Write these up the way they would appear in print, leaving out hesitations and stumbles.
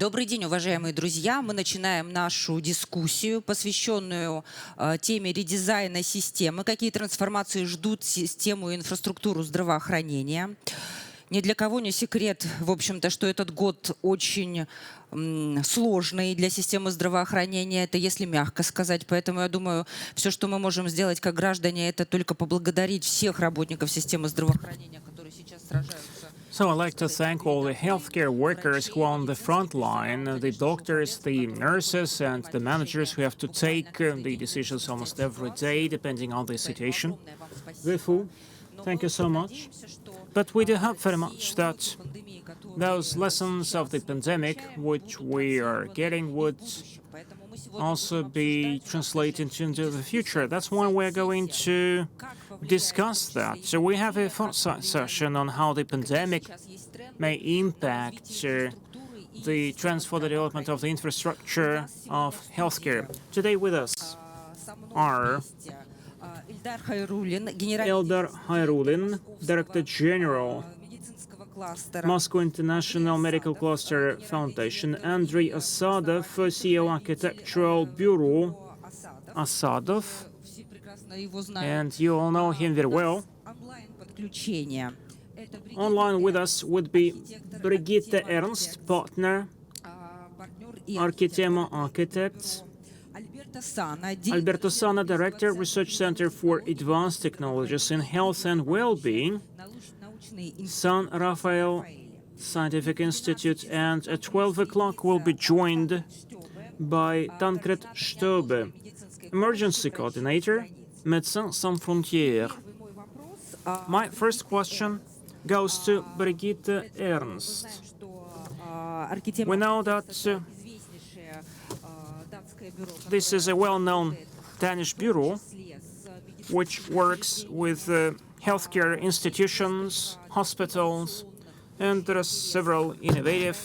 Добрый день, уважаемые друзья. Мы начинаем нашу дискуссию, посвященную теме редизайна системы. Какие трансформации ждут систему и инфраструктуру здравоохранения? Ни для кого не секрет, в общем-то, что этот год очень сложный для системы здравоохранения, это если мягко сказать. Поэтому я думаю, все, что мы можем сделать как граждане, это только поблагодарить всех работников системы здравоохранения, которые сейчас сражаются. So I'd like to thank all the healthcare workers who are on the front line, the doctors, the nurses, and the managers who have to take the decisions almost every day, depending on the situation. Therefore, thank you so much. But we do hope very much that those lessons of the pandemic, which we are getting, would also be translated into the future. That's why we're going to discuss that. So we have a Foresight Session on how the pandemic may impact the trends for the development of the infrastructure of healthcare. Today with us are Eldar Hayrulin, Director General, Moscow International Medical Cluster Foundation, Andrei Asadov, CEO Architectural Bureau, Asadov, and you all know him very well. Online with us would be Brigitte Ernst, partner, Architema Architects, Alberto Sana, Director, Research Center for Advanced Technologies in Health and Well-being, San Rafael Scientific Institute, and at 12 o'clock we'll be joined by Tancred Stobe, Emergency Coordinator, Médecins Sans Frontières. My first question goes to Brigitte Ernst. We know that this is a well-known Danish bureau which works with healthcare institutions, hospitals, and there are several innovative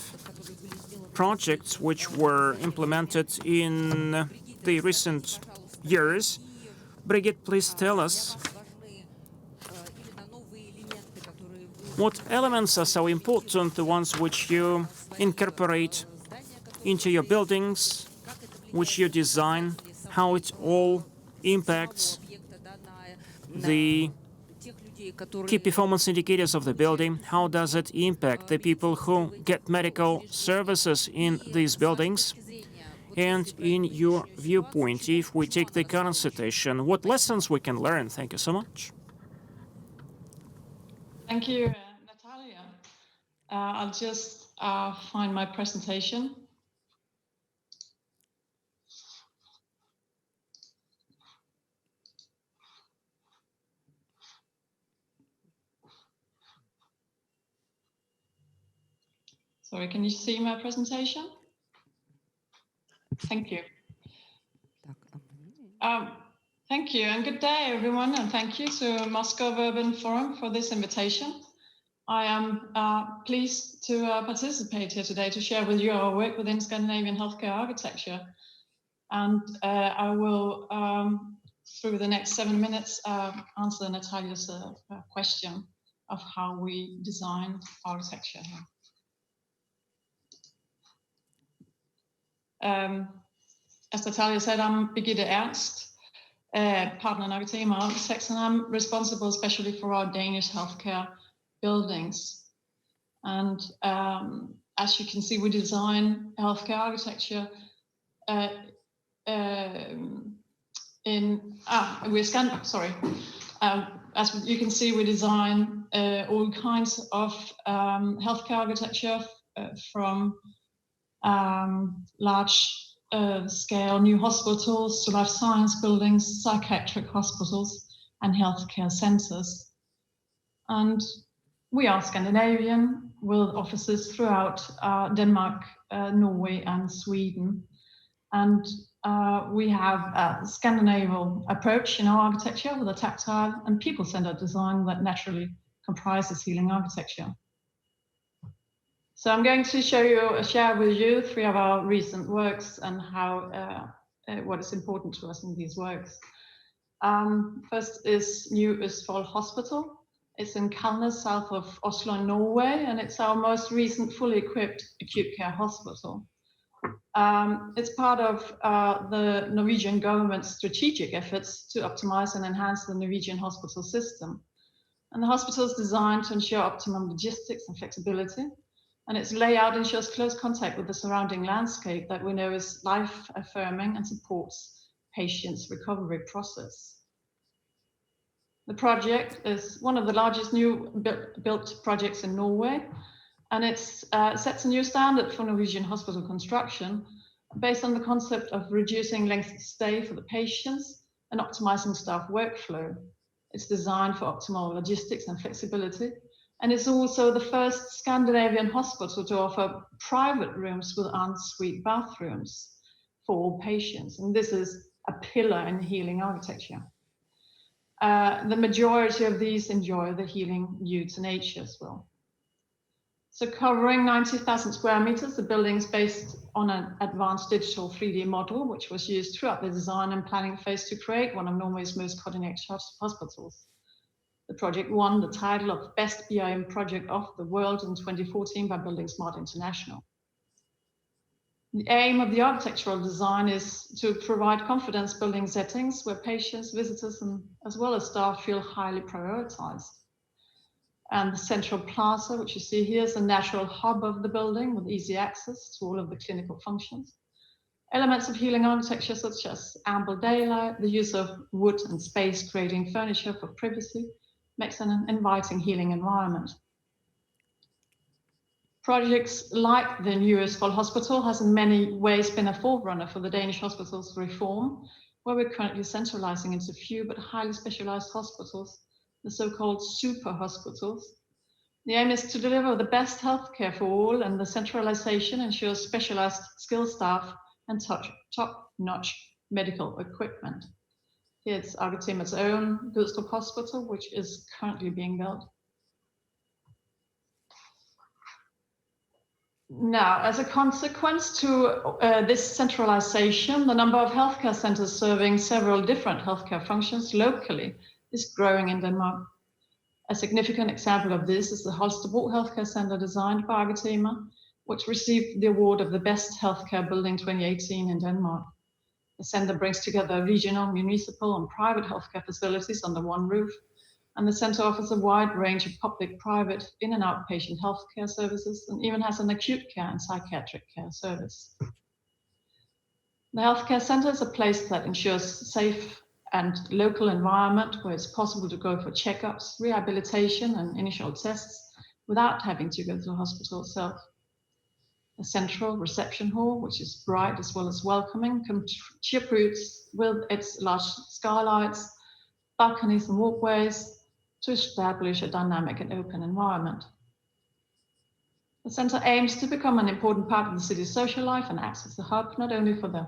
projects which were implemented in the recent years. Brigitte, please tell us what elements are so important, the ones which you incorporate into your buildings, which you design, how it all impacts the key performance indicators of the building, how does it impact the people who get medical services in these buildings, and in your viewpoint, if we take the current situation, what lessons we can learn? Thank you so much. Thank you, Natalia. I'll just find my presentation. Sorry, can you see my presentation? Thank you. Thank you, and good day, everyone, and thank you to Moscow Urban Forum for this invitation. I am pleased to participate here today to share with you our work within Scandinavian healthcare architecture. And I will, through the next 7 minutes, answer Natalia's question of how we design architecture here. As Natalia said, I'm Brigitte Ernst, partner in Architema Architects, and I'm responsible especially for our Danish healthcare buildings. And as you can see, we design healthcare architecture as you can see, we design all kinds of healthcare architecture from large scale new hospitals to life science buildings, psychiatric hospitals, and healthcare centers. And we are Scandinavian with offices throughout Denmark, Norway, and Sweden. And we have a Scandinavian approach in our architecture with a tactile and people-centered design that naturally comprises healing architecture. So I'm going to share with you 3 of our recent works and how what is important to us in these works. First is New Østfold Hospital. It's in Kalnes, south of Oslo, Norway, and it's our most recent fully equipped acute care hospital. It's part of the Norwegian government's strategic efforts to optimize and enhance the Norwegian hospital system. And the hospital is designed to ensure optimum logistics and flexibility. And its layout ensures close contact with the surrounding landscape that we know is life-affirming and supports patients' recovery process. The project is one of the largest new built projects in Norway, and it sets a new standard for Norwegian hospital construction based on the concept of reducing length of stay for the patients and optimizing staff workflow. It's designed for optimal logistics and flexibility, and it's also the first Scandinavian hospital to offer private rooms with en-suite bathrooms for all patients, and this is a pillar in healing architecture. The majority of these enjoy the healing due to nature as well. So covering 90,000 square meters, the building is based on an advanced digital 3D model, which was used throughout the design and planning phase to create one of Norway's most cutting-edge hospitals. The project won the title of Best BIM Project of the World in 2014 by Building Smart International. The aim of the architectural design is to provide confidence building settings where patients, visitors, and as well as staff feel highly prioritized. And the central plaza, which you see here, is a natural hub of the building with easy access to all of the clinical functions. Elements of healing architecture such as ample daylight, the use of wood and space creating furniture for privacy makes an inviting healing environment. Projects like the new Østfold Hospital has in many ways been a forerunner for the Danish hospitals reform, where we're currently centralizing into few but highly specialized hospitals, the so-called super hospitals. The aim is to deliver the best healthcare for all, and the centralization ensures specialized skilled staff and top-notch medical equipment. Here it's Argentima's own Gudstrup Hospital, which is currently being built. Now, as a consequence to this centralization, the number of healthcare centers serving several different healthcare functions locally is growing in Denmark. A significant example of this is the Holstebro Healthcare Center designed by Argentima, which received the award of the Best Healthcare Building 2018 in Denmark. The center brings together regional, municipal, and private healthcare facilities under one roof, and the center offers a wide range of public, private, in and outpatient healthcare services, and even has an acute care and psychiatric care service. The healthcare center is a place that ensures safe and local environment where it's possible to go for checkups, rehabilitation, and initial tests without having to go to the hospital itself. A central reception hall, which is bright as well as welcoming, contributes with its large skylights, balconies, and walkways to establish a dynamic and open environment. The center aims to become an important part of the city's social life and acts as a hub not only for the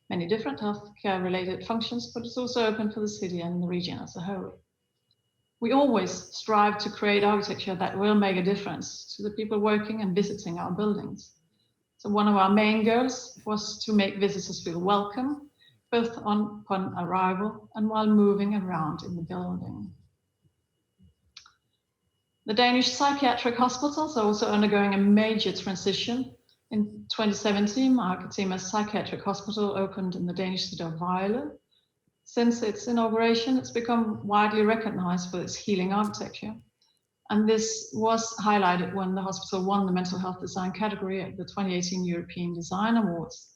many different healthcare-related functions, but it's also open for the city and the region as a whole. We always strive to create architecture that will make a difference to the people working and visiting our buildings. So one of our main goals was to make visitors feel welcome, both upon arrival and while moving around in the building. The Danish psychiatric hospitals are also undergoing a major transition. In 2017, Argentima's psychiatric hospital opened in the Danish city of Vejle. Since its inauguration, it's become widely recognized for its healing architecture. And this was highlighted when the hospital won the mental health design category at the 2018 European Design Awards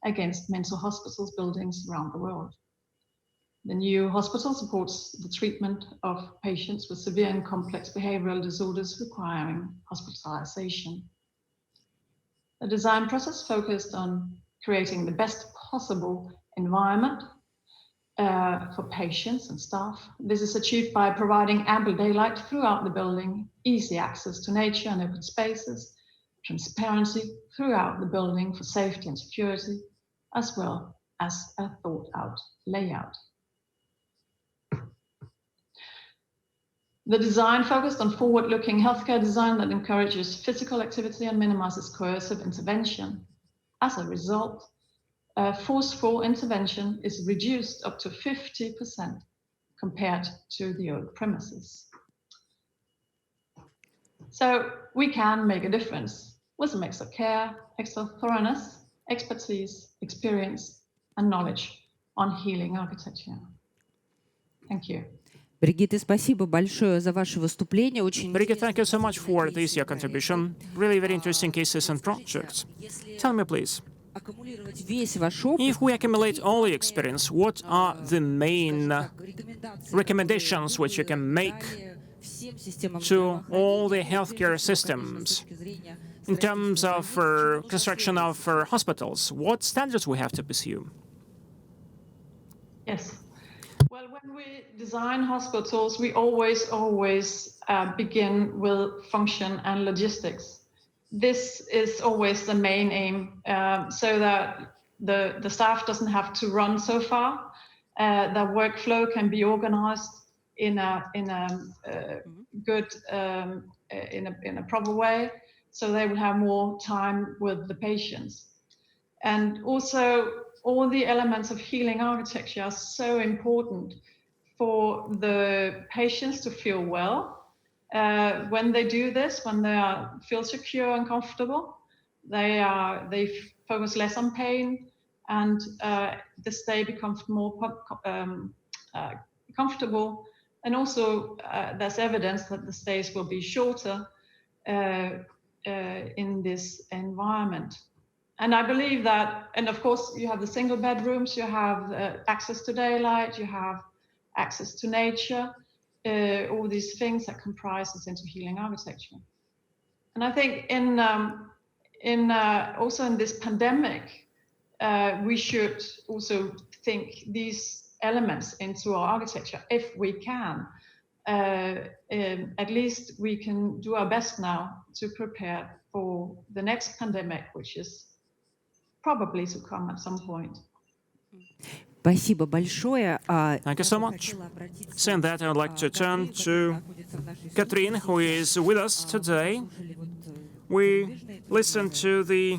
against mental hospitals buildings around the world. The new hospital supports the treatment of patients with severe and complex behavioral disorders requiring hospitalization. The design process focused on creating the best possible environment for patients and staff. This is achieved by providing ample daylight throughout the building, easy access to nature and open spaces, transparency throughout the building for safety and security, as well as a thought-out layout. The design focused on forward-looking healthcare design that encourages physical activity and minimizes coercive intervention. As a result, forceful intervention is reduced up to 50% compared to the old premises. So we can make a difference with a mix of care, extra thoroughness, expertise, experience, and knowledge on healing architecture. Thank you. Бригитта, спасибо большое за ваше выступление. Очень Brigitte, thank you so much for this your contribution. Really very interesting cases and projects. Tell me, please, аккумулировать весь ваш опыт. if we accumulate all the experience, what are the main recommendations which you can make to all the healthcare systems in terms of construction of hospitals? What standards we have to pursue? Yes. Well, when we design hospitals, we always begin with function and logistics. This is always the main aim, so that the staff doesn't have to run so far. The workflow can be organized in a good, in a proper way, so they will have more time with the patients. And also, all the elements of healing architecture are so important for the patients to feel well. When they do this, when they feel secure and comfortable, they focus less on pain, and the stay becomes more comfortable. And also, there's evidence that the stays will be shorter in this environment. And I believe that, and of course, you have the single bedrooms, you have access to daylight, you have access to nature, all these things that comprises into healing architecture. And I think also in this pandemic, we should also think these elements into our architecture if we can. At least we can do our best now to prepare for the next pandemic, which is probably to come at some point. Спасибо большое. Thank you so much. Saying that, I would like to turn to Catherine, who is with us today. We listened to the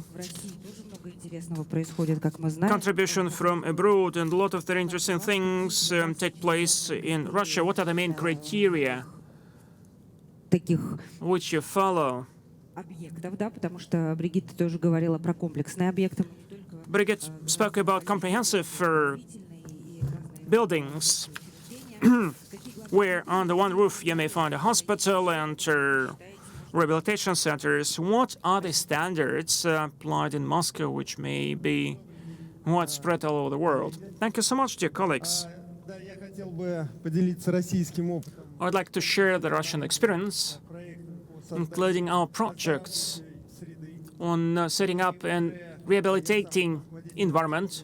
contribution from abroad, and a lot of very interesting things take place in Russia. What are the main criteria which you follow? Объектов, да, потому что Бригитта тоже говорила про комплексные объекты. Brigitte spoke about comprehensive buildings, where under one roof you may find a hospital and rehabilitation centers. What are the standards applied in Moscow, which may be widespread all over the world? Thank you so much, dear colleagues. I'd like to share the Russian experience, including our projects on setting up an rehabilitating environment.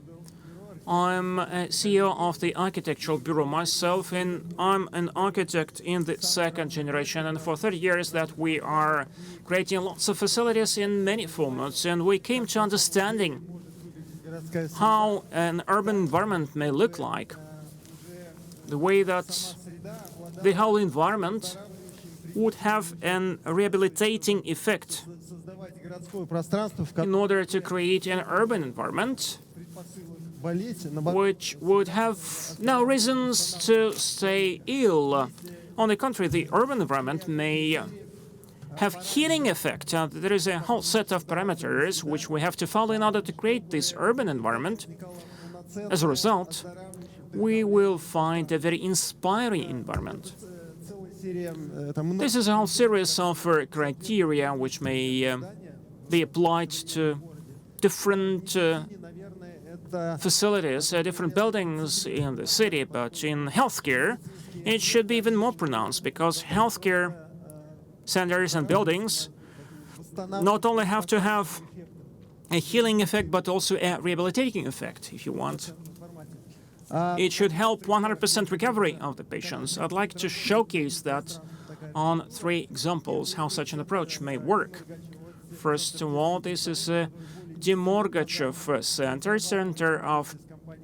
I'm a CEO of the architectural bureau myself, and I'm an architect in the second generation. And for 30 years that we are creating lots of facilities in many formats, and we came to understanding how an urban environment may look like, the way that the whole environment would have a rehabilitating effect in order to create an urban environment which would have no reasons to stay ill. On the contrary, the urban environment may have healing effect. There is a whole set of parameters which we have to follow in order to create this urban environment. As a result, we will find a very inspiring environment. This is a whole series of criteria which may be applied to different facilities, different buildings in the city, but in healthcare, it should be even more pronounced, because healthcare centers and buildings not only have to have a healing effect, but also a rehabilitating effect, if you want. It should help 100% recovery of the patients. I'd like to showcase that on 3 examples, how such an approach may work. First of all, this is a Demorgachev Center of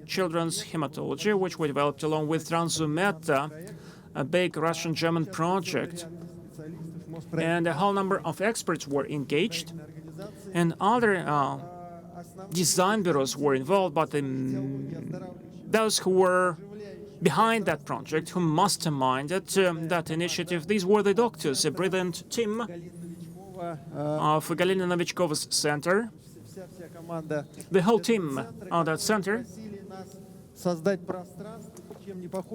Children's Hematology, which we developed along with Transumeta, a big Russian-German project. And a whole number of experts were engaged, and other design bureaus were involved, but those who were behind that project, who masterminded that initiative, these were the doctors, a brilliant team of Galina Novichkova's center, The whole team on that center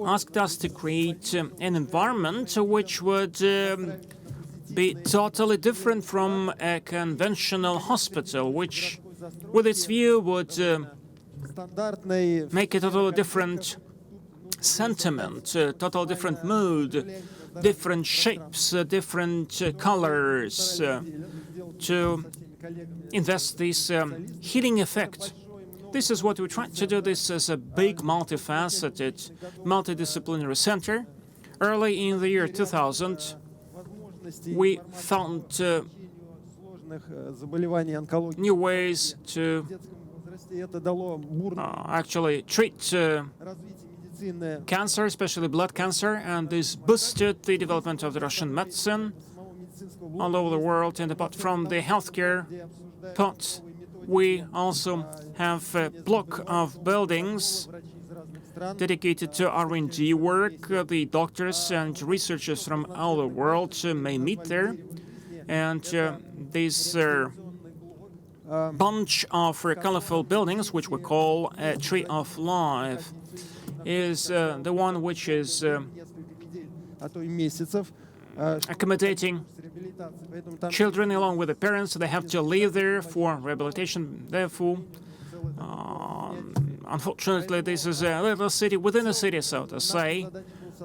asked us to create an environment which would be totally different from a conventional hospital, which, with its view, would make a totally different sentiment, a totally different mood, different shapes, different colors, to invest this healing effect. This is what we tried to do. This is a big, multifaceted, multidisciplinary center. Early in the year 2000, we found new ways to actually treat cancer, especially blood cancer, and this boosted the development of the Russian medicine all over the world. And apart from the healthcare part, we also have a block of buildings dedicated to R&D work. The doctors and researchers from all the world may meet there. And this bunch of colorful buildings, which we call a Tree of Life, is the one which is accommodating children along with the parents. They have to live there for rehabilitation. Therefore, unfortunately, this is a little city within a city, so to say,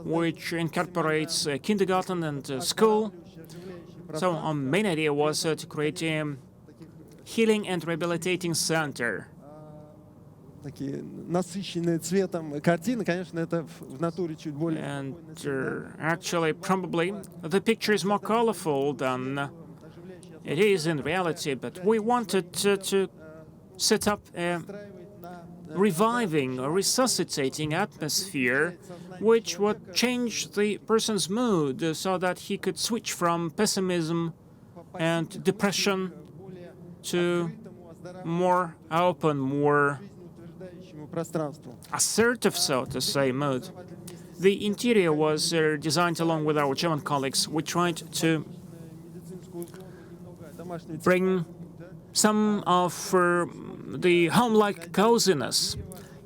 which incorporates a kindergarten and a school. So our main idea was to create a healing and rehabilitating center. And actually, probably, the picture is more colorful than it is in reality, but we wanted to set up a reviving or resuscitating atmosphere which would change the person's mood so that he could switch from pessimism and depression to more open, more assertive, so to say, mood. The interior was designed along with our German colleagues. We tried to bring some of the home-like coziness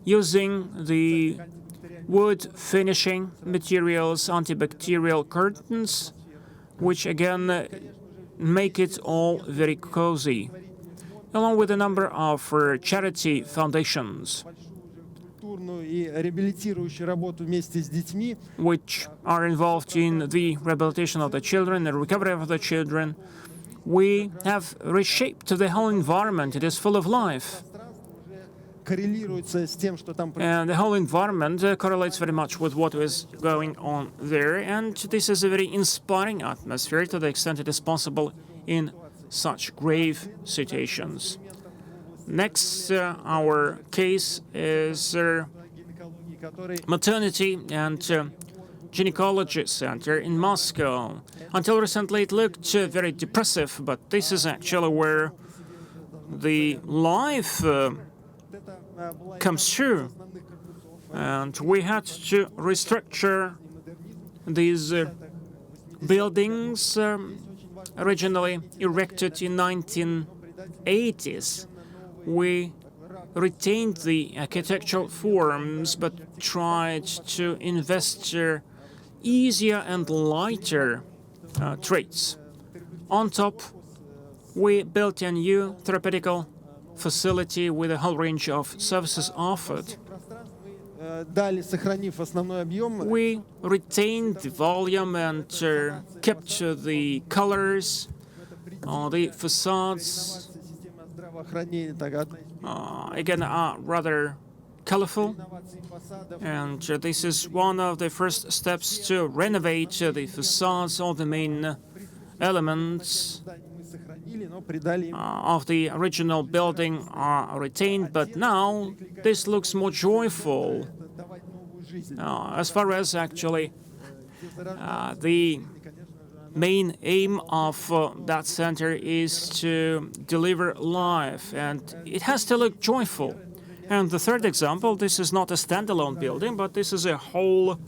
using the wood finishing materials, antibacterial curtains, which again make it all very cozy, along with a number of charity foundations which are involved in the rehabilitation of the children, the recovery of the children. We have reshaped the whole environment. It is full of life. And the whole environment correlates very much with what is going on there. And this is a very inspiring atmosphere to the extent it is possible in such grave situations. Next, our case is maternity and gynecology center in Moscow. Until recently, it looked very depressive, but this is actually where the life comes true. And we had to restructure these buildings originally erected in 1980s. We retained the architectural forms, but tried to invest easier and lighter traits. On top, we built a new therapeutical facility with a whole range of services offered. We retained the volume and kept the colors, the facades. Again, are rather colorful, and this is one of the first steps to renovate the facades. All the main elements of the original building are retained, but now this looks more joyful. As far as actually the main aim of that center is to deliver life, and it has to look joyful. And the third example, this is not a standalone building, but this is a whole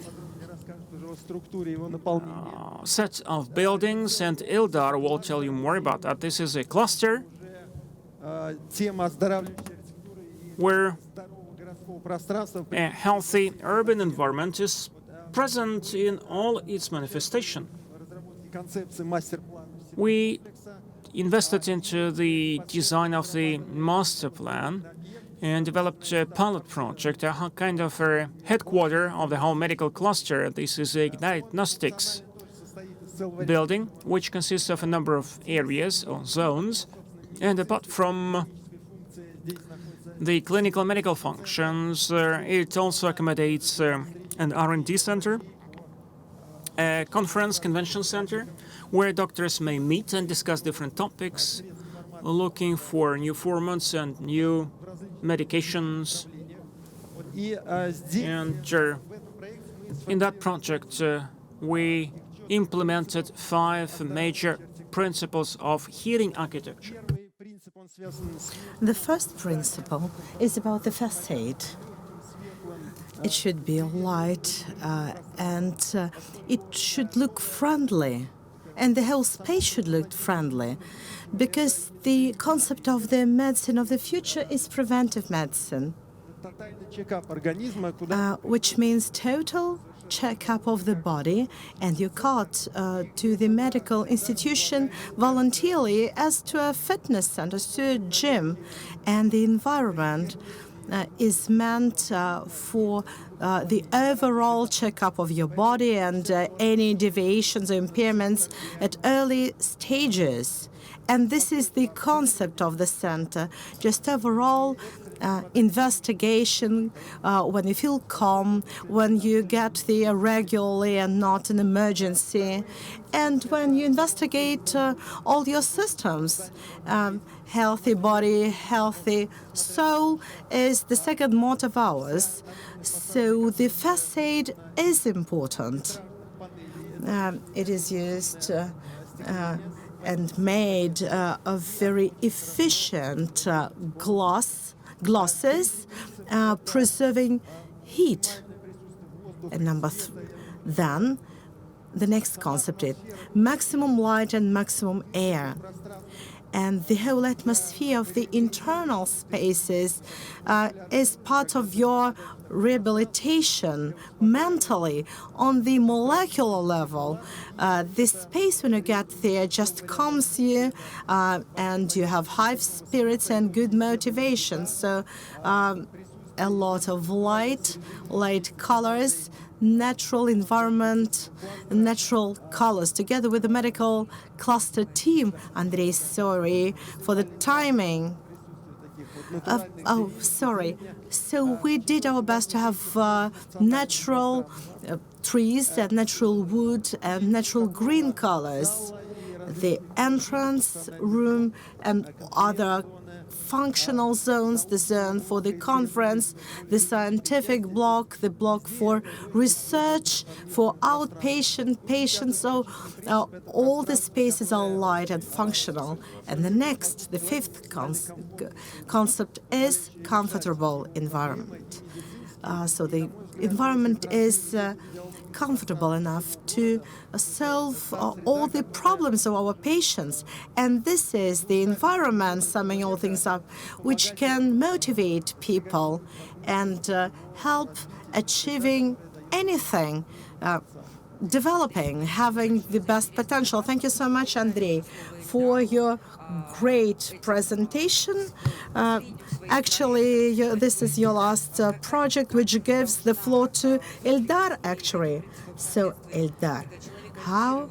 set of buildings, and Ildar will tell you more about that. This is a cluster where a healthy urban environment is present in all its manifestation. We invested into the design of the master plan and developed a pilot project, a kind of a headquarter of the whole medical cluster. This is a diagnostics building, which consists of a number of areas or zones. And apart from the clinical medical functions, it also accommodates an R&D center, a conference convention center, where doctors may meet and discuss different topics, looking for new formats and new medications. And in that project, we implemented 5 major principles of healing architecture. The first principle is about the facade. It should be light and it should look friendly. And the whole space should look friendly, because the concept of the medicine of the future is preventive medicine, which means total checkup of the body, and you got to the medical institution voluntarily as to a fitness center, as to a gym, and the environment is meant for the overall checkup of your body and any deviations or impairments at early stages. And this is the concept of the center, just overall investigation when you feel calm, when you get there regularly and not an emergency, and when you investigate all your systems. Healthy body, healthy soul is the second motto of ours. So the facade is important. It is used and made of very efficient glosses, preserving heat. And then the next concept is maximum light and maximum air. And the whole atmosphere of the internal spaces is part of your rehabilitation mentally on the molecular level. This space, when you get there, just calms you, and you have high spirits and good motivation. So a lot of light colors, natural environment, natural colors, together with the medical cluster team. Andrei, sorry for the timing. Sorry. So we did our best to have natural trees and natural wood and natural green colors. The entrance room and other functional zones, the zone for the conference, the scientific block, the block for research, for outpatient patients. So all the spaces are light and functional. And the fifth concept is comfortable environment. So the environment is comfortable enough to solve all the problems of our patients. And this is the environment, summing all things up, which can motivate people and help achieving anything, developing, having the best potential. Thank you so much, Andrei, for your great presentation. Actually, this is your last project, which gives the floor to Eldar, actually. So, Eldar, how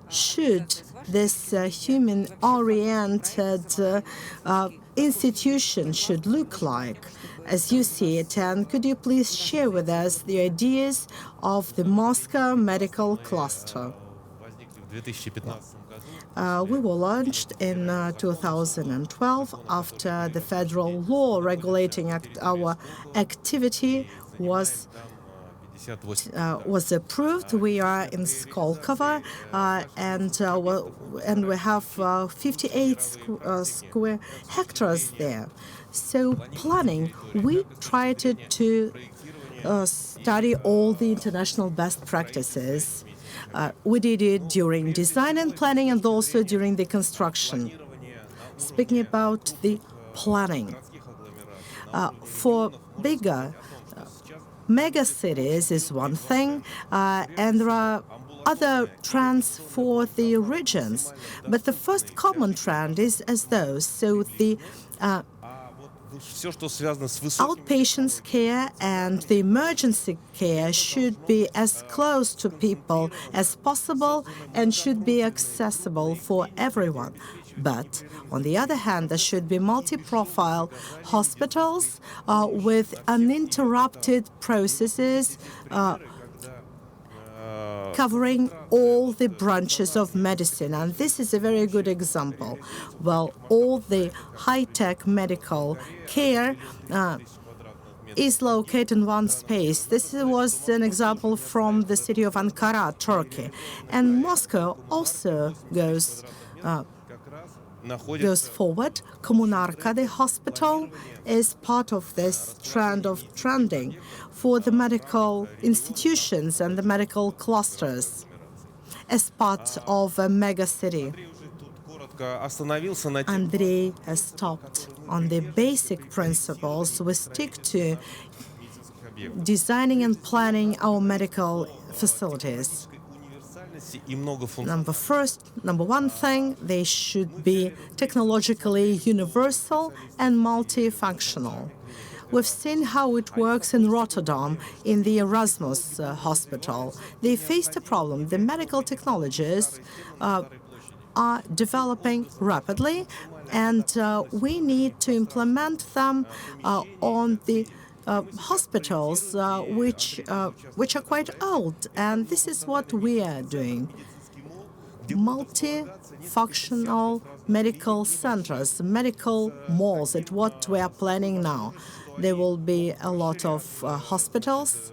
should this human-oriented institution should look like, as you see it? And could you please share with us the ideas of the Moscow Medical Cluster? We were launched in 2012 after the federal law regulating our activity was approved. We are in Skolkovo, and we have 58 square hectares there. So planning, we tried to study all the international best practices. We did it during design and planning and also during the construction. speaking about the planning. For bigger mega cities is one thing, and there are other trends for the regions. But the first common trend is as those. So the outpatients care and the emergency care should be as close to people as possible and should be accessible for everyone. But on the other hand, there should be multi-profile hospitals with uninterrupted processes covering all the branches of medicine. And this is a very good example. Well, all the high-tech medical care is located in one space. This was an example from the city of Ankara, Turkey. And Moscow also goes forward. Kommunarka, the hospital, is part of this trend of trending for the medical institutions and the medical clusters as part of a mega city. Andrei has stopped on the basic principles. We stick to designing and planning our medical facilities. Number one thing, they should be technologically universal and multifunctional. We've seen how it works in Rotterdam, in the Erasmus hospital. They faced a problem. The medical technologies are developing rapidly, and we need to implement them on the hospitals which are quite old, and this is what we are doing. Multifunctional medical centers, medical malls, at what we are planning now. There will be a lot of hospitals,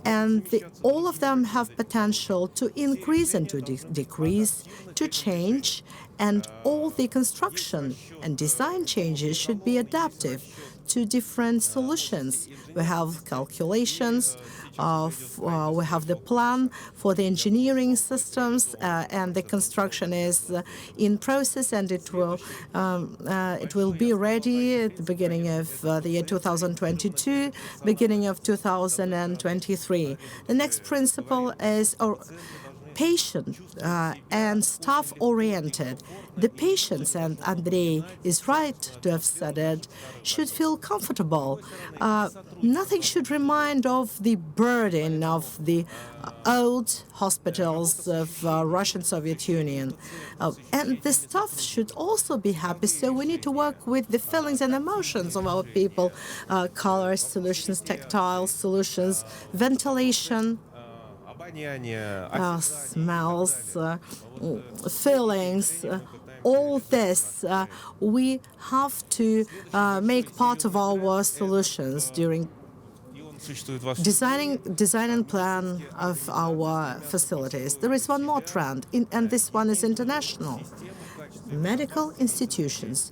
and all of them have potential to increase and to decrease, to change, and all the construction and design changes should be adaptive to different solutions. We have calculations, we have the plan for the engineering systems, and the construction is in process, and it will be ready at the beginning of the year 2022, beginning of 2023. The next principle is patient and staff-oriented. The patients, and Andrei is right to have said it, should feel comfortable. Nothing should remind of the burden of the old hospitals of Russian Soviet Union. And the staff should also be happy, so we need to work with the feelings and emotions of our people. Colors, solutions, tactile solutions, ventilation, smells, feelings, all this we have to make part of our solutions during design and plan of our facilities. There is one more trend, and this one is international. Medical institutions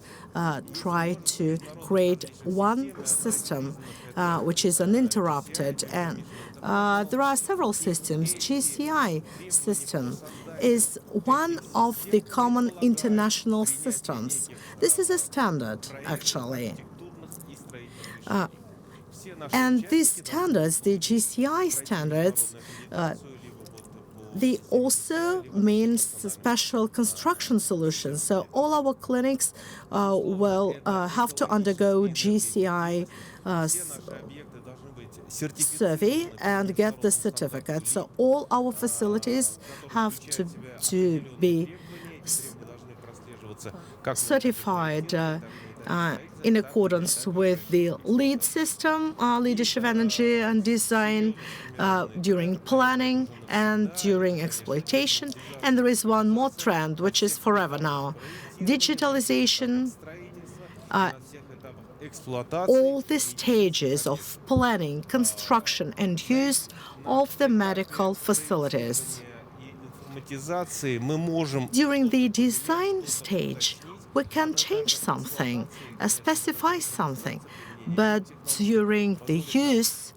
try to create one system which is uninterrupted, and there are several systems. GCI system is one of the common international systems. This is a standard, actually. And these standards, the GCI standards, they also mean special construction solutions. So all our clinics will have to undergo GCI survey and get the certificate. So all our facilities have to be certified in accordance with the LEED system, leadership, energy, and design during planning and during exploitation. And there is one more trend, which is forever now: digitalization. All the stages of planning, construction, and use of the medical facilities. During the design stage, we can change something, specify something, but during the use,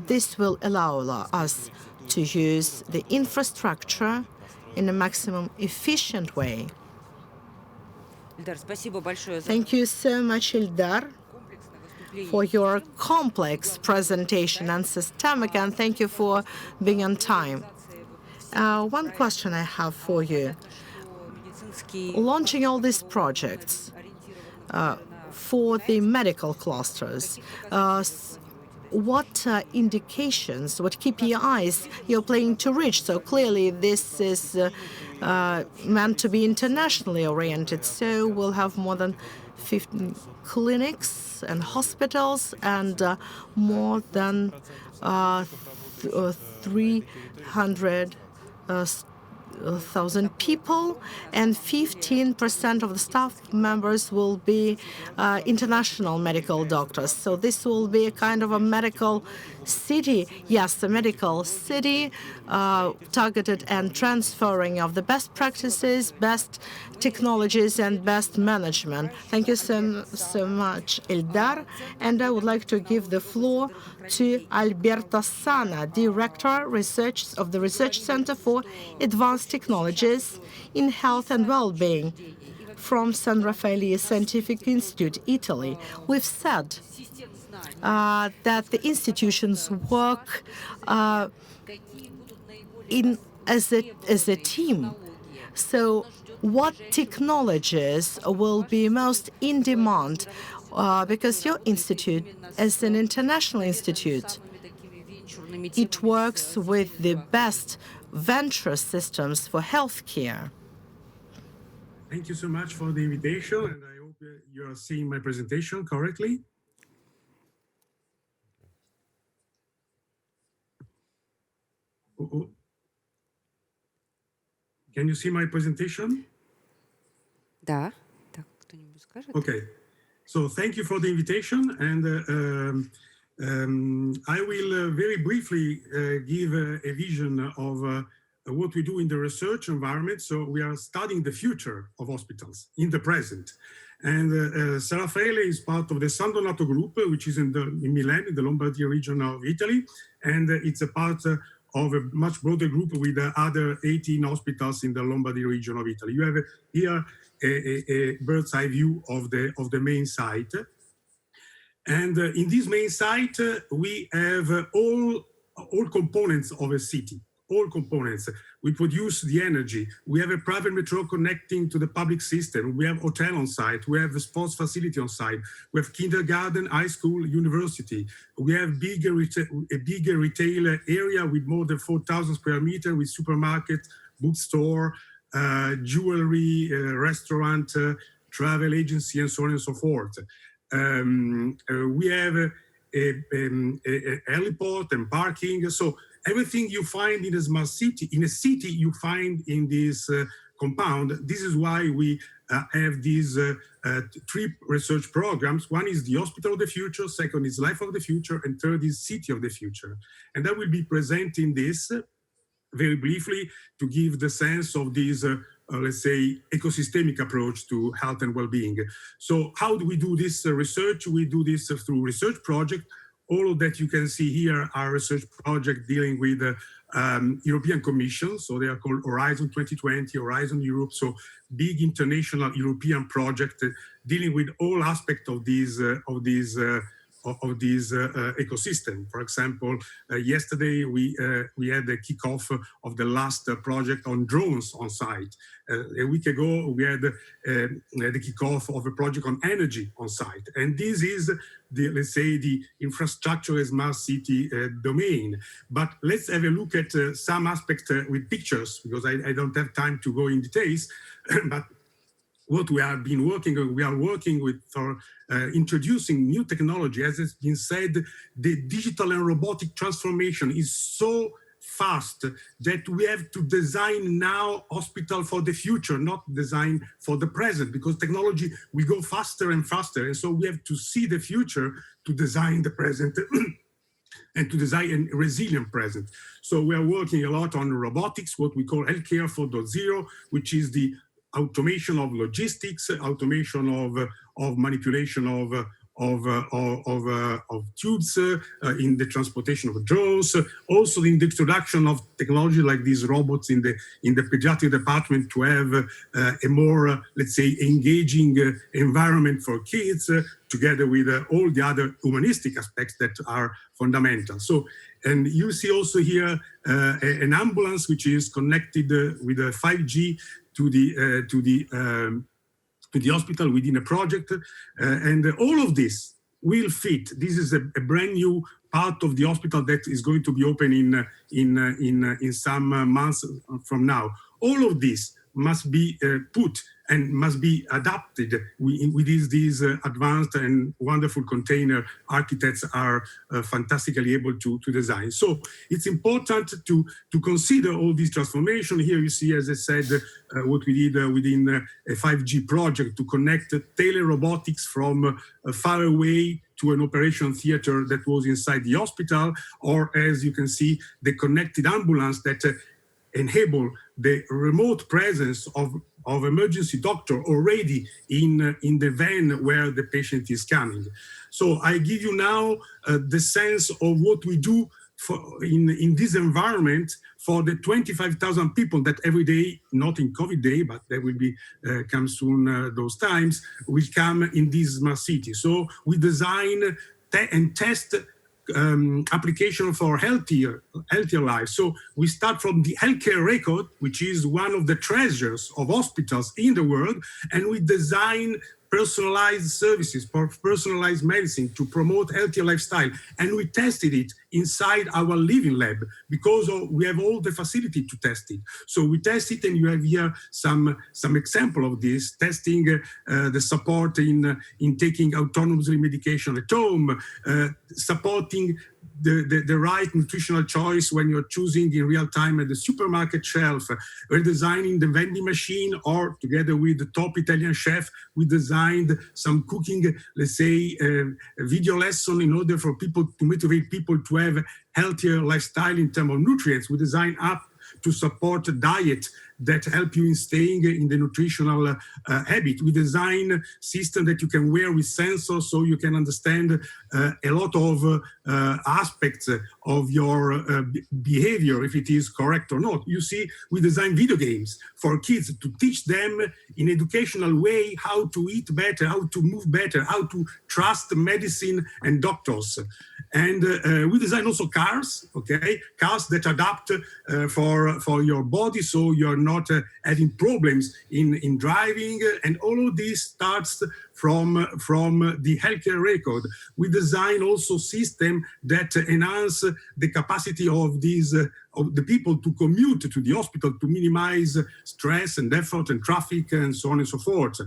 this will allow us to use the infrastructure in a maximum efficient way. Ильдар, спасибо большое за Thank you so much, Ildar, for your complex presentation and systemic, and thank you for being on time. One question I have for you. Launching all these projects for the medical clusters, what indications, what KPIs you're planning to reach? So clearly this is meant to be internationally oriented. So we'll have more than 15 clinics and hospitals and more than 300,000 people, and 15% of the staff members will be international medical doctors. So this will be a kind of a medical city. Yes, a medical city targeted and transferring of the best practices, best technologies, and best management. Thank you so much, Ildar. And I would like to give the floor to Alberto Sana, Director of the Research Center for Advanced Technologies in Health and Well-being from San Raffaele Scientific Institute, Italy. We've said that the institutions work as a team. So what technologies will be most in demand? Because your institute is an international institute. It works with the best venture systems for healthcare. Thank you so much for the invitation, and I hope you are seeing my presentation correctly. Can you see my presentation? Да. Так, кто-нибудь скажет? Okay. So thank you for the invitation, and I will very briefly give a vision of what we do in the research environment. So we are studying the future of hospitals in the present. And San Raffaele is part of the San Donato group, which is in Milan, in the Lombardy region of Italy. And it's a part of a much broader group with other 18 hospitals in the Lombardy region of Italy. You have here a bird's eye view of the main site. And in this main site, we have all components of a city. All components. We produce the energy. We have a private metro connecting to the public system. We have hotel on site. We have a sports facility on site. We have kindergarten, high school, university. We have a bigger retail area with more than 4,000 square meters with supermarket, bookstore, jewelry, restaurant, travel agency, and so on and so forth. We have a heliport and parking. So everything you find in a smart city, you find in this compound. This is why we have these 3 research programs. One is the Hospital of the Future, second is Life of the Future, and third is City of the Future. And I will be presenting this very briefly to give the sense of this, let's say, ecosystemic approach to health and well-being. So how do we do this research? We do this through research project. All of that you can see here are research projects dealing with the European Commission. So they are called Horizon 2020, Horizon Europe. So big international European project dealing with all aspects of these ecosystem. For example, yesterday we had the kickoff of the last project on drones on site. A week ago we had the kickoff of a project on energy on site. And this is the, let's say, the infrastructure and smart city domain. But let's have a look at some aspects with pictures, because I don't have time to go in details. But what we have been working on, we are working with for introducing new technology. As it's been said, the digital and robotic transformation is so fast that we have to design now hospital for the future, not design for the present, because technology will go faster and faster. And so we have to see the future to design the present and to design a resilient present. So we are working a lot on robotics, what we call healthcare 4.0, which is the automation of logistics, automation of manipulation of tubes, in the transportation of drones, also in the introduction of technology like these robots in the pediatric department to have a more, let's say, engaging environment for kids, together with all the other humanistic aspects that are fundamental. So, and you see also here an ambulance which is connected with 5G to the hospital within a project, and all of this will fit. This is a brand new part of the hospital that is going to be open in some months from now. All of this must be put and must be adapted with these advanced and wonderful container architects are fantastically able to design. So it's important to consider all these transformation. Here you see, as I said, what we did within a 5G project to connect tele-robotics from far away to an operation theater that was inside the hospital, or as you can see, the connected ambulance that enable the remote presence of emergency doctor already in the van where the patient is coming. So I give you now the sense of what we do in this environment for the 25,000 people that every day, not in COVID day, but there will be come soon those times, will come in this smart city. So we design and test application for healthier life. So we start from the healthcare record, which is one of the treasures of hospitals in the world, and we design personalized services for personalized medicine to promote healthier lifestyle. And we tested it inside our living lab because we have all the facility to test it. So we test it, and you have here some example of this, testing the support in taking autonomously medication at home, supporting the right nutritional choice when you're choosing in real time at the supermarket shelf. We're designing the vending machine, or together with the top Italian chef, we designed some cooking, let's say, video lesson in order for people to motivate people to have healthier lifestyle in terms of nutrients. We design app to support a diet that help you in staying in the nutritional habit. We design system that you can wear with sensors so you can understand a lot of aspects of your behavior, if it is correct or not. You see, we design video games for kids to teach them in educational way how to eat better, how to move better, how to trust medicine and doctors. And we design also cars, okay? Cars that adapt for your body, so you're not having problems in driving. And all of this starts from the healthcare record. We design also system that enhance the capacity of these of the people to commute to the hospital to minimize stress and effort and traffic and so on and so forth.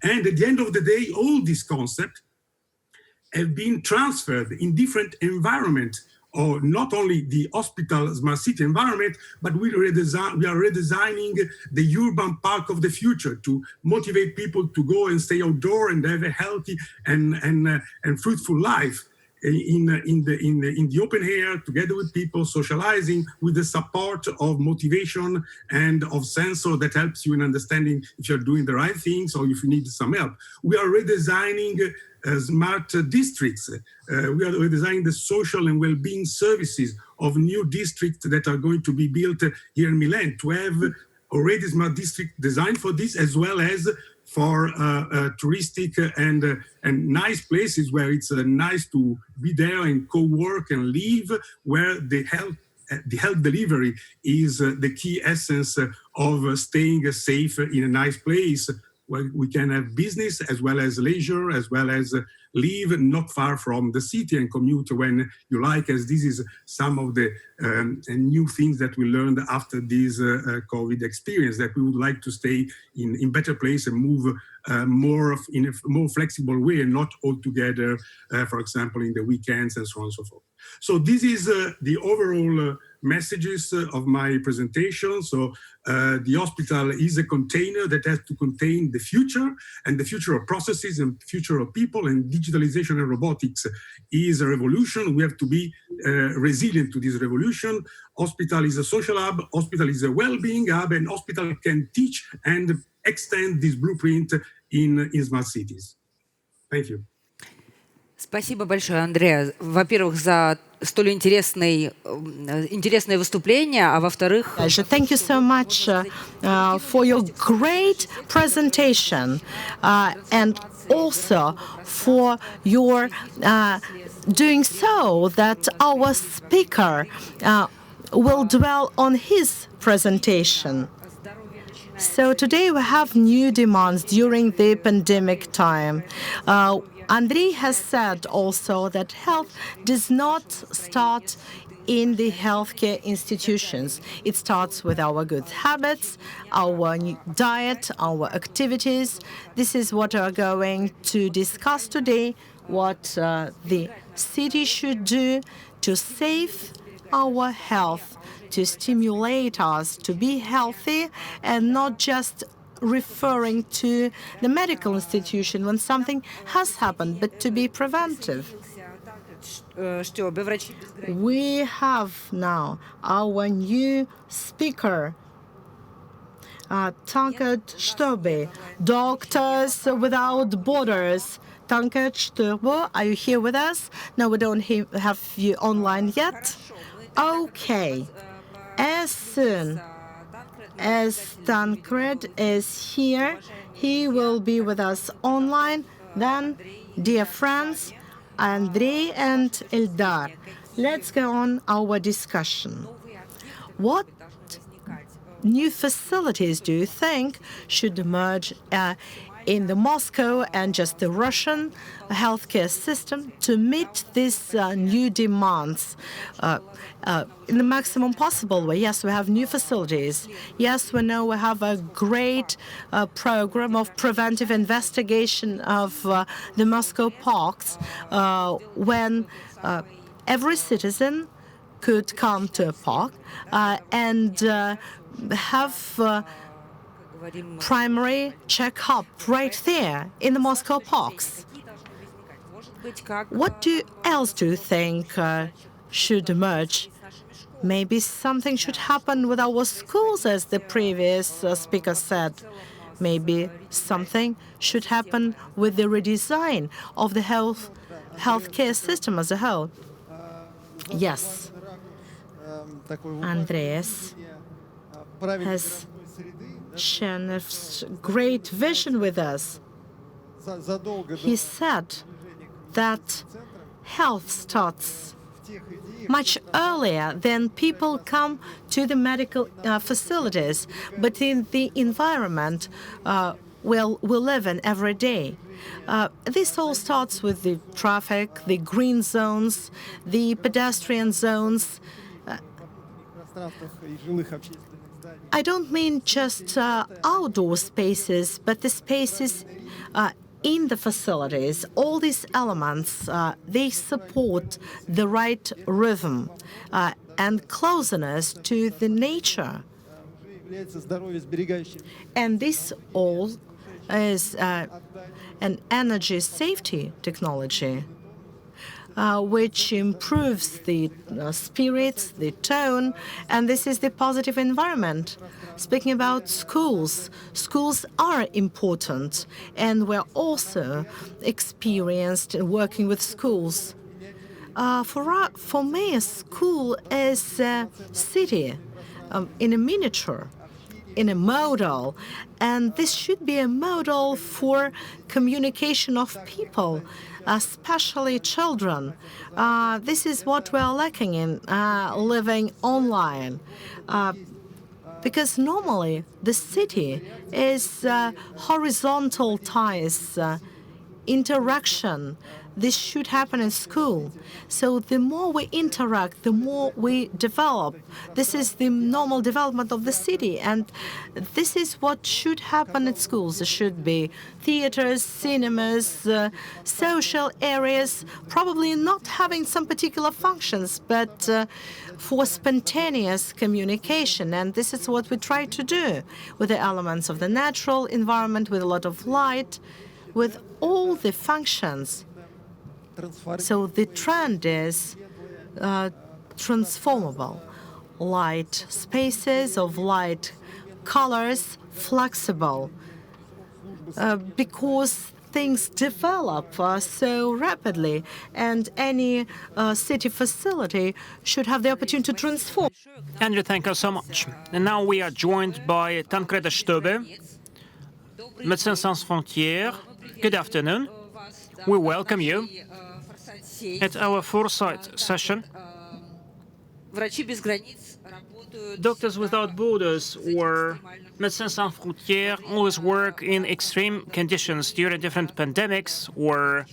And at the end of the day, all these concepts have been transferred in different environments, or not only the hospital smart city environment, but we are redesigning the urban park of the future to motivate people to go and stay outdoor and have a healthy and fruitful life in the open air, together with people socializing, with the support of motivation and of sensor that helps you in understanding if you're doing the right things or if you need some help. We are redesigning smart districts. We are redesigning the social and well-being services of new districts that are going to be built here in Milan, to have already smart district designed for this, as well as for touristic and nice places where it's nice to be there and co-work and live, where the health delivery is the key essence of staying safe in a nice place, where we can have business as well as leisure, as well as live not far from the city and commute when you like, as this is some of the new things that we learned after this COVID experience, that we would like to stay in better place and move more in a more flexible way, and not all together, for example, in the weekends and so on and so forth. So this is the overall messages of my presentation. So the hospital is a container that has to contain the future, and the future of processes and future of people, and digitalization and robotics is a revolution. We have to be resilient to this revolution. Hospital is a social hub, hospital is a well-being hub, and hospital can teach and extend this blueprint in smart cities. Thank you. Спасибо большое, Андреа. Во-первых, за столь интересное выступление, а во-вторых... Thank you so much for your great presentation and also for your doing so that our speaker will dwell on his presentation. So today we have new demands during the pandemic time. Andrei has said also that health does not start in the healthcare institutions. It starts with our good habits, our diet, our activities. This is what we are going to discuss today, what the city should do to save our health, to stimulate us to be healthy and not just referring to the medical institution when something has happened, but to be preventive. We have now our new speaker, Tankert Stöbe, Doctors Without Borders. Tankert Stöbe, are you here with us? No, we don't have you online yet. Okay. As soon as Tankred is here, he will be with us online. Then, dear friends, Andrei and Eldar, let's go on our discussion. What new facilities do you think should emerge in the Moscow and just the Russian healthcare system to meet these new demands in the maximum possible way? Yes, we have new facilities. Yes, we know we have a great program of preventive investigation of the Moscow parks when every citizen could come to a park and have primary checkup right there in the Moscow parks. What else do you think should emerge? Maybe something should happen with our schools, as the previous speaker said. Maybe something should happen with the redesign of the healthcare system as a whole. Yes, Andreas has shared a great vision with us. He said that health starts much earlier than people come to the medical facilities, but in the environment we live in every day. This all starts with the traffic, the green zones, the pedestrian zones. I don't mean just outdoor spaces, but the spaces in the facilities. All these elements, they support the right rhythm and closeness to the nature. And this all is an energy safety technology, which improves the spirits, the tone, and this is the positive environment. Speaking about schools, schools are important, and we're also experienced in working with schools. For me, a school is a city in a miniature, in a model, and this should be a model for communication of people, especially children. This is what we are lacking in living online. Because normally the city is horizontal ties, interaction. This should happen in school. So the more we interact, the more we develop. This is the normal development of the city, and this is what should happen at schools. There should be theaters, cinemas, social areas, probably not having some particular functions, but for spontaneous communication. And this is what we try to do with the elements of the natural environment, with a lot of light, with all the functions. So the trend is transformable. Light spaces of light colors, flexible, because things develop so rapidly, and any city facility should have the opportunity to transform. Andrew, thank you so much. And now we are joined by Tancreda Stobe, Médecins Sans Frontières. Good afternoon. We welcome you at our Foresight Session. Doctors Without Borders, or Médecins Sans Frontières, always work in extreme conditions during different pandemics or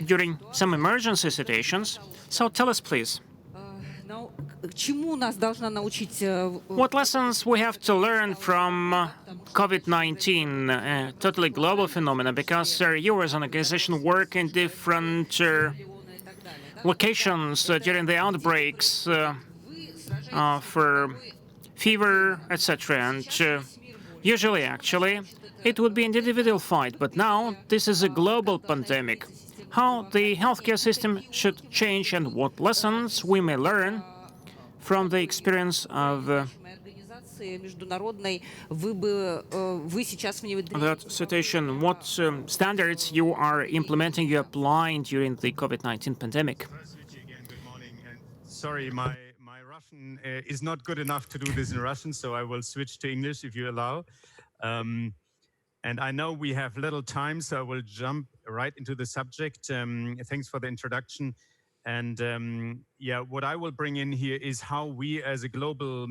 during some emergency situations. So tell us, please, what lessons we have to learn from COVID-19, a totally global phenomenon, because you as an organization work in different locations during the outbreaks for fever, etc. And usually, actually, it would be an individual fight, but now this is a global pandemic. How the healthcare system should change and what lessons we may learn from the experience of that situation. What standards you are implementing, you applying during the COVID-19 pandemic? Good morning. And sorry, my Russian is not good enough to do this in Russian, so I will switch to English if you allow. And I know we have little time, so I will jump right into the subject. Thanks for the introduction. And yeah, what I will bring in here is how we as a global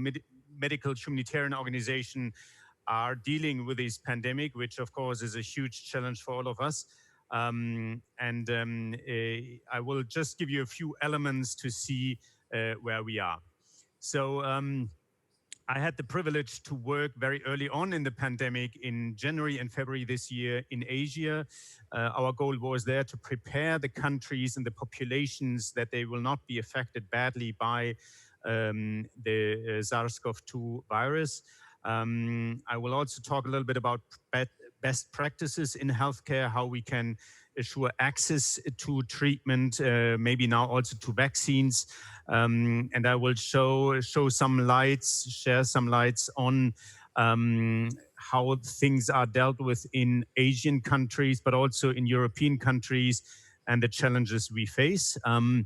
medical humanitarian organization are dealing with this pandemic, which of course is a huge challenge for all of us. I will just give you a few elements to see where we are. So I had the privilege to work very early on in the pandemic in January and February this year in Asia. Our goal was there to prepare the countries and the populations that they will not be affected badly by the SARS-CoV-2 virus. I will also talk a little bit about best practices in healthcare, how we can assure access to treatment, maybe now also to vaccines. And I will share some lights on how things are dealt with in Asian countries, but also in European countries and the challenges we face. And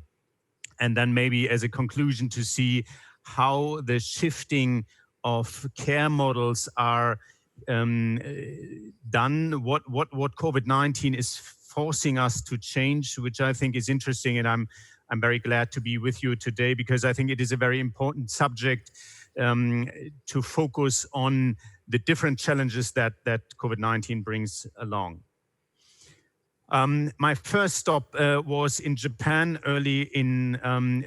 then maybe as a conclusion to see how the shifting of care models are done, what COVID-19 is forcing us to change, which I think is interesting, and I'm very glad to be with you today because I think it is a very important subject to focus on the different challenges that COVID-19 brings along. My first stop was in Japan early in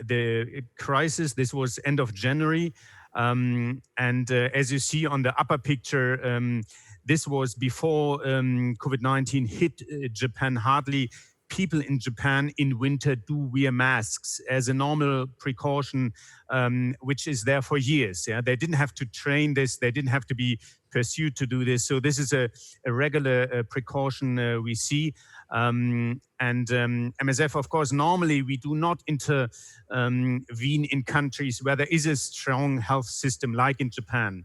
the crisis. This was end of January. As you see on the upper picture, this was before COVID-19 hit Japan. Hardly people in Japan in winter do wear masks as a normal precaution, which is there for years. Yeah? They didn't have to train this. They didn't have to be pursued to do this. So this is a regular precaution we see. MSF, of course, normally we do not intervene in countries where there is a strong health system like in Japan.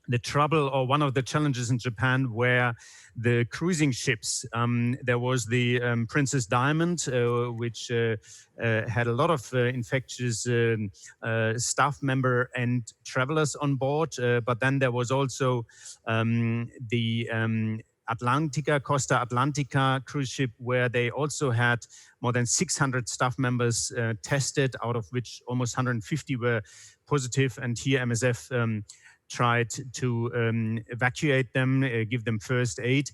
The trouble or one of the challenges in Japan were the cruising ships. There was the Princess Diamond, which had a lot of infectious staff member and travelers on board. But then there was also the Costa Atlantica cruise ship, where they also had more than 600 staff members tested, out of which almost 150 were positive. And here MSF tried to evacuate them, give them first aid.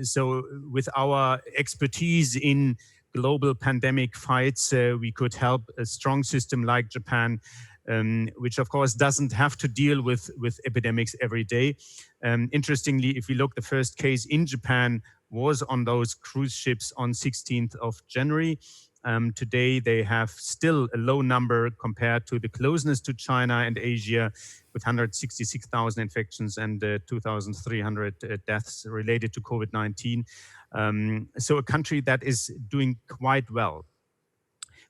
So with our expertise in global pandemic fights, we could help a strong system like Japan, which of course doesn't have to deal with epidemics every day. Interestingly, if we look, the first case in Japan was on those cruise ships on 16th of January. Today, they have still a low number compared to the closeness to China and Asia, with 166,000 infections and 2,300 deaths related to COVID-19. So a country that is doing quite well.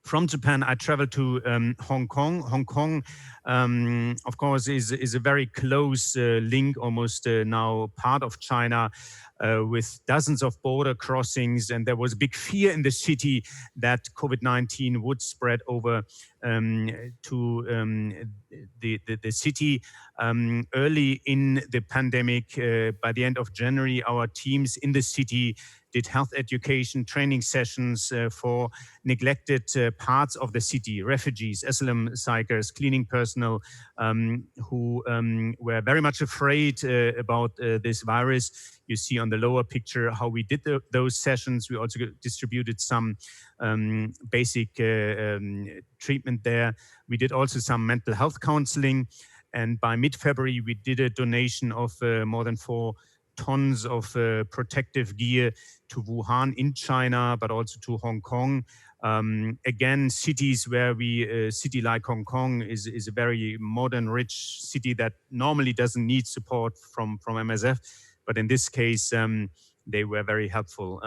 From Japan, I traveled to Hong Kong. Hong Kong, of course, is a very close link, almost now part of China, with dozens of border crossings. And there was a big fear in the city that COVID-19 would spread over to the city. Early in the pandemic, by the end of January, our teams in the city did health education training sessions for neglected parts of the city, refugees, asylum seekers, cleaning personnel, who were very much afraid about this virus. You see on the lower picture how we did those sessions. We also distributed some basic treatment there. We did also some mental health counseling. And by mid-February, we did a donation of more than 4 tons of protective gear to Wuhan in China, but also to Hong Kong. Again, cities where city like Hong Kong is a very modern, rich city that normally doesn't need support from MSF. But in this case, they were very helpful.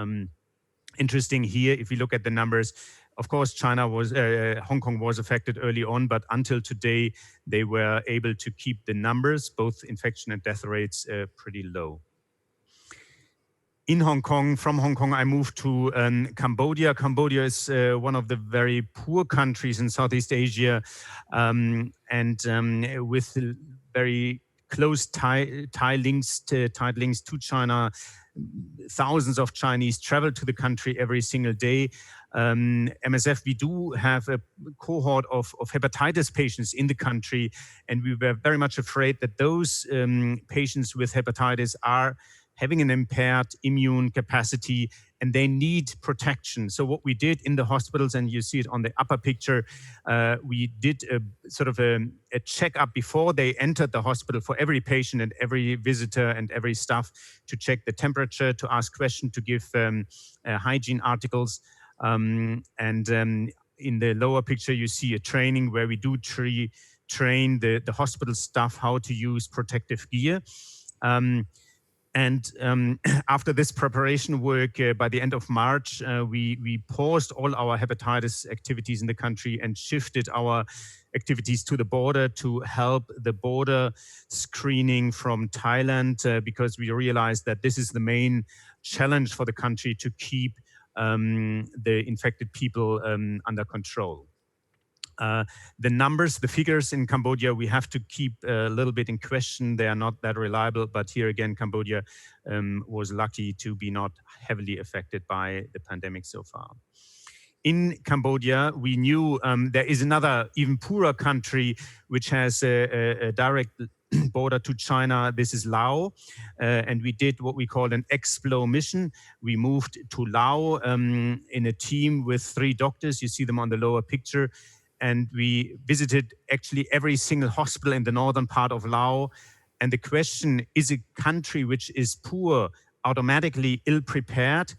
Interesting here, if you look at the numbers, of course, Hong Kong was affected early on, but until today, they were able to keep the numbers, both infection and death rates, pretty low. From Hong Kong, I moved to Cambodia. Cambodia is one of the very poor countries in Southeast Asia, and with very close tied links to China. Thousands of Chinese travel to the country every single day. MSF, we do have a cohort of hepatitis patients in the country, and we were very much afraid that those patients with hepatitis are having an impaired immune capacity, and they need protection. So what we did in the hospitals, and you see it on the upper picture, we did a sort of a checkup before they entered the hospital for every patient and every visitor and every staff, to check the temperature, to ask questions, to give hygiene articles. In the lower picture, you see a training where we do train the hospital staff how to use protective gear. After this preparation work, by the end of March, we paused all our hepatitis activities in the country and shifted our activities to the border to help the border screening from Thailand, because we realized that this is the main challenge for the country to keep the infected people under control. The figures in Cambodia, we have to keep a little bit in question. They are not that reliable, but here again, Cambodia was lucky to be not heavily affected by the pandemic so far. In Cambodia, we knew there is another even poorer country which has a direct border to China. This is Laos, and we did what we call an Explo mission. We moved to Laos in a team with 3 doctors. You see them on the lower picture. And we visited actually every single hospital in the northern part of Laos. And the question, is a country which is poor automatically ill-prepared?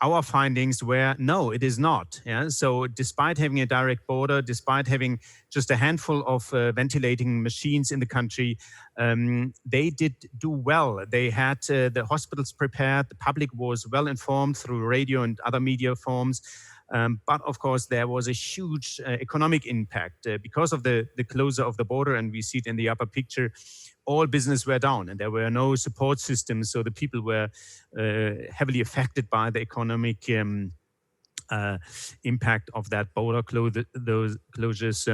Our findings were, no, it is not. Yeah? So despite having a direct border, despite having just a handful of ventilating machines in the country, they did do well. They had the hospitals prepared. The public was well informed through radio and other media forms. But of course, there was a huge economic impact because of the closure of the border, and we see it in the upper picture. All business were down, and there were no support systems, so the people were heavily affected by the economic impact of that border those closures.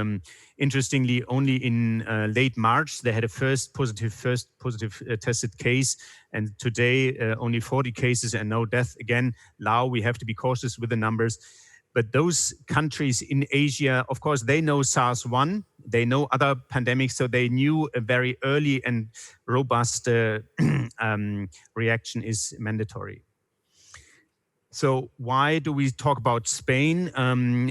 Interestingly, only in late March they had a first positive tested case, and today only 40 cases and no death. Again, Laos, we have to be cautious with the numbers. But those countries in Asia, of course, they know SARS-1, they know other pandemics, so they knew a very early and robust reaction is mandatory. So why do we talk about Spain?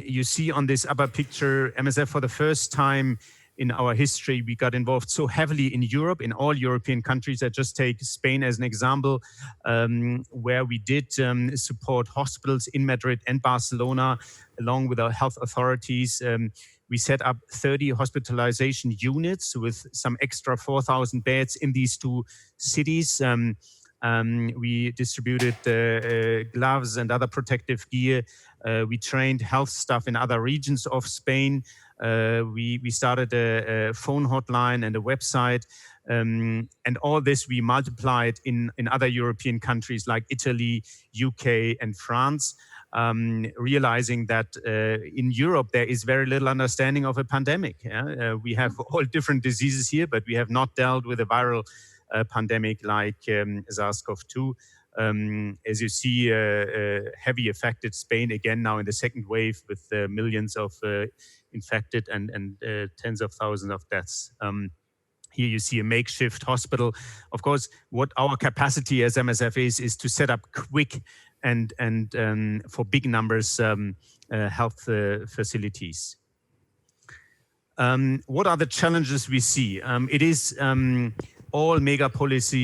You see on this upper picture, MSF for the first time in our history, we got involved so heavily in Europe, in all European countries. I just take Spain as an example, where we did support hospitals in Madrid and Barcelona, along with our health authorities. We set up 30 hospitalization units with some extra 4,000 beds in these 2 cities. We distributed gloves and other protective gear. We trained health staff in other regions of Spain. We started a phone hotline and a website. And all this we multiplied in other European countries like Italy, UK, and France, realizing that in Europe there is very little understanding of a pandemic. We have all different diseases here, but we have not dealt with a viral pandemic like SARS-CoV-2. As you see, heavy affected Spain again now in the second wave with millions of infected and tens of thousands of deaths. Here you see a makeshift hospital. Of course, what our capacity as MSF is to set up quick and for big numbers health facilities. What are the challenges we see? It is all mega policies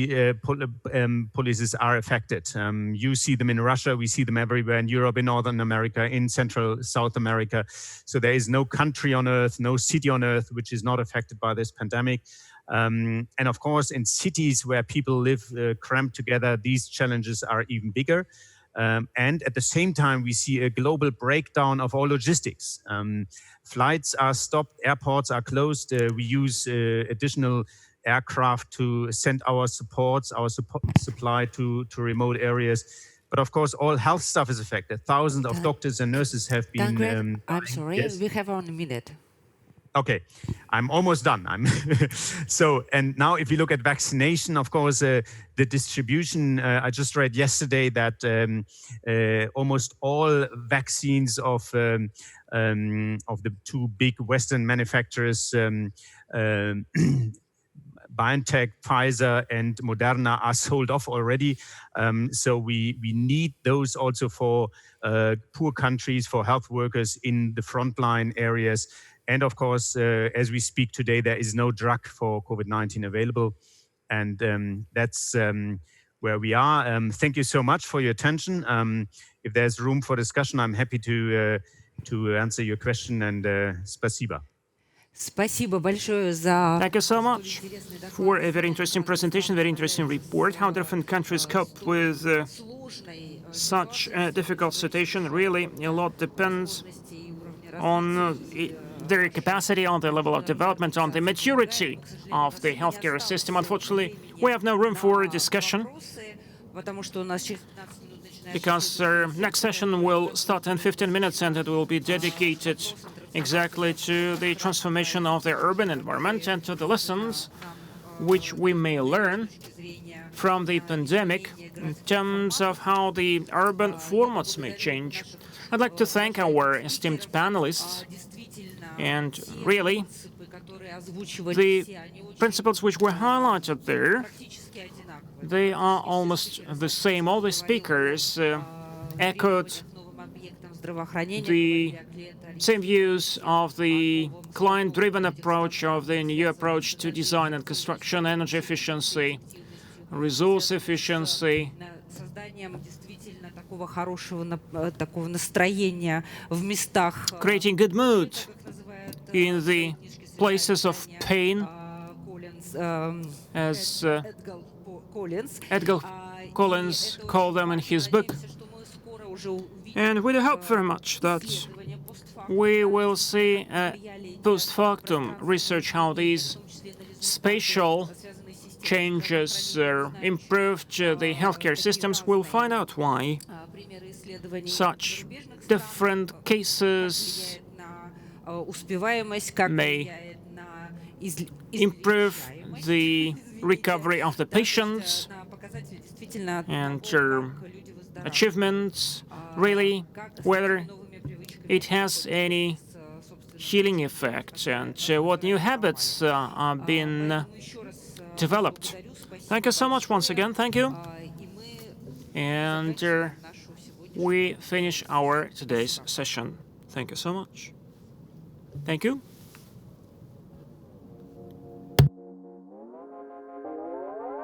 are affected. You see them in Russia, we see them everywhere in Europe, in Northern America, in Central South America. So there is no country on earth, no city on earth which is not affected by this pandemic. And of course, in cities where people live cramped together, these challenges are even bigger. And at the same time, we see a global breakdown of all logistics. Flights are stopped, airports are closed. We use additional aircraft to send our supports, our supply to remote areas. But of course, all health staff is affected. Thousands of doctors and nurses have been... I'm sorry, yes? we have only a minute. Okay, I'm almost done. So, and now if you look at vaccination, of course, the distribution, I just read yesterday that almost all vaccines of the two big Western manufacturers, BioNTech, Pfizer, and Moderna are sold off already. So we need those also for poor countries, for health workers in the frontline areas. And of course, as we speak today, there is no drug for COVID-19 available. And that's where we are. Thank you so much for your attention. If there's room for discussion, I'm happy to answer your question. And спасибо. Спасибо большое за... Thank you so much for a very interesting presentation, very interesting report, how different countries cope with such a difficult situation. Really, a lot depends on their capacity, on the level of development, on the maturity of the healthcare system. Unfortunately, we have no room for discussion because our next session will start in 15 minutes and it will be dedicated exactly to the transformation of the urban environment and to the lessons which we may learn from the pandemic in terms of how the urban formats may change. I'd like to thank our esteemed panelists. And really, the principles which were highlighted there, they are almost the same. All the speakers echoed the same views of the client-driven approach, of the new approach to design and construction, energy efficiency, resource efficiency, creating good mood in the places of pain, as Edgar Collins called them in his book. And we hope very much that we will see post factum research how these spatial changes improved the healthcare systems. We'll find out why such different cases may improve the recovery of the patients and achievements, really, whether it has any healing effect and what new habits are being developed. Thank you so much once again. Thank you. And we finish our today's session. Thank you so much. Thank you.